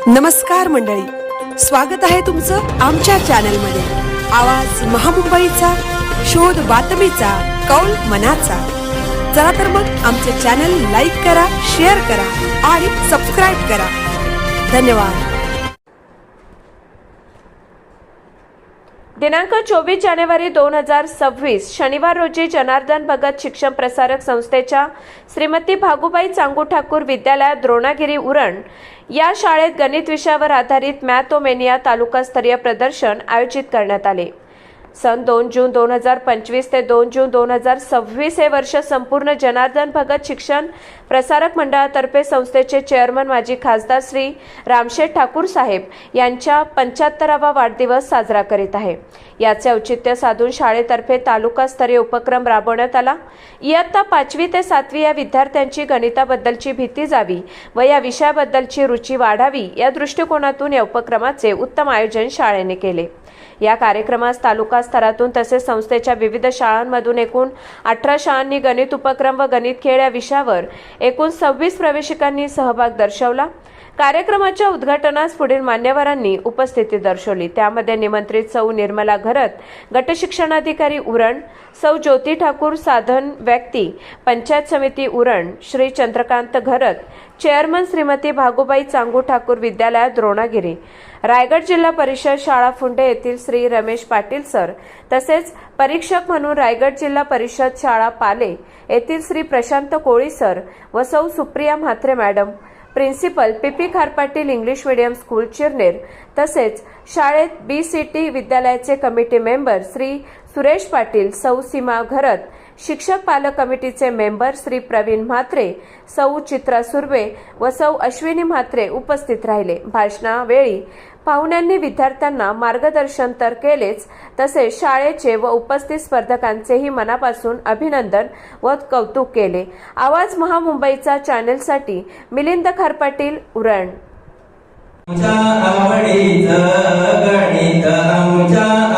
नमस्कार मंडळी, स्वागत आहे तुमचं आमच्या चॅनलमध्ये। आवाज महामुंबईचा, शोध बातमीचा, कौल मनाचा। चला तर मग आमचे चॅनल लाईक करा, शेअर करा आणि सबस्क्राइब करा। धन्यवाद। दिनांक 24 जानेवारी 2026 शनिवार रोजी जनार्दन भगत शिक्षण प्रसारक संस्थेच्या श्रीमती भागुबाई चांगू ठाकूर विद्यालयात द्रोणागिरी उरण या शाळेत गणित विषयावर आधारित मॅथोमेनिया तालुकास्तरीय प्रदर्शन आयोजित करण्यात आले। सन 2 जून 2025 ते 2 जून 2026 हे वर्ष संपूर्ण जनार्दन भगत शिक्षण प्रसारक मंडळातर्फे संस्थेचे चेअरमन माजी खासदार श्री रामशेठ ठाकूर साहेब यांच्या 75वा वाढदिवस साजरा करीत आहे। याचे औचित्य साधून शाळेतर्फे तालुकास्तरीय उपक्रम राबवण्यात आला। इयत्ता 5वी ते 7वी या विद्यार्थ्यांची गणिताबद्दलची भीती जावी व या विषयाबद्दलची रुची वाढावी या दृष्टिकोनातून या उपक्रमाचे उत्तम आयोजन शाळेने केले। या कार्यक्रमास तालुका स्तरातून तसेच संस्थेच्या विविध शाळांमधून एकूण 18 शाळांनी गणित उपक्रम व गणित खेळ या विषयावर एकूण 26 प्रवेशिकांनी सहभाग दर्शवला। कार्यक्रमाच्या उद्घाटनास पुढील मान्यवरांनी उपस्थिती दर्शवली। त्यामध्ये निमंत्रित सौ निर्मला घरत, गट शिक्षणाधिकारी उरण, सौ ज्योती ठाकूर साधन व्यक्ती, पंचायत समिती उरण, श्री चंद्रकांत घरत, चेअरमन श्रीमती भागुबाई चांगू ठाकूर विद्यालयात द्रोणागिरी, रायगड जिल्हा परिषद शाळा फुंडे येथील श्री रमेश पाटील सर, तसेच परीक्षक म्हणून रायगड जिल्हा परिषद शाळा पाले येथील श्री प्रशांत कोळी सर व सौ सुप्रिया म्हात्रे मॅडम, प्रिन्सिपल पीपी खारपाटील इंग्लिश मीडियम स्कूल चिरनेर, तसेच शाळेत BCT विद्यालयाचे कमिटी मेंबर श्री सुरेश पाटील, सौ सीमा घरत, शिक्षक पालक कमिटीचे मेंबर श्री प्रवीण म्हात्रे, सौ चित्रा सुर्वे व सौ अश्विनी म्हात्रे उपस्थित राहिले। भाषणावेळी पाहुण्यांनी विद्यार्थ्यांना मार्गदर्शन तर केलेच, तसेच शाळेचे व उपस्थित स्पर्धकांचेही मनापासून अभिनंदन व कौतुक केले। आवाज महामुंबईचा चॅनलसाठी मिलिंद खारपाटील, उरण। आमच्या आवडीचं गणित, आमच्या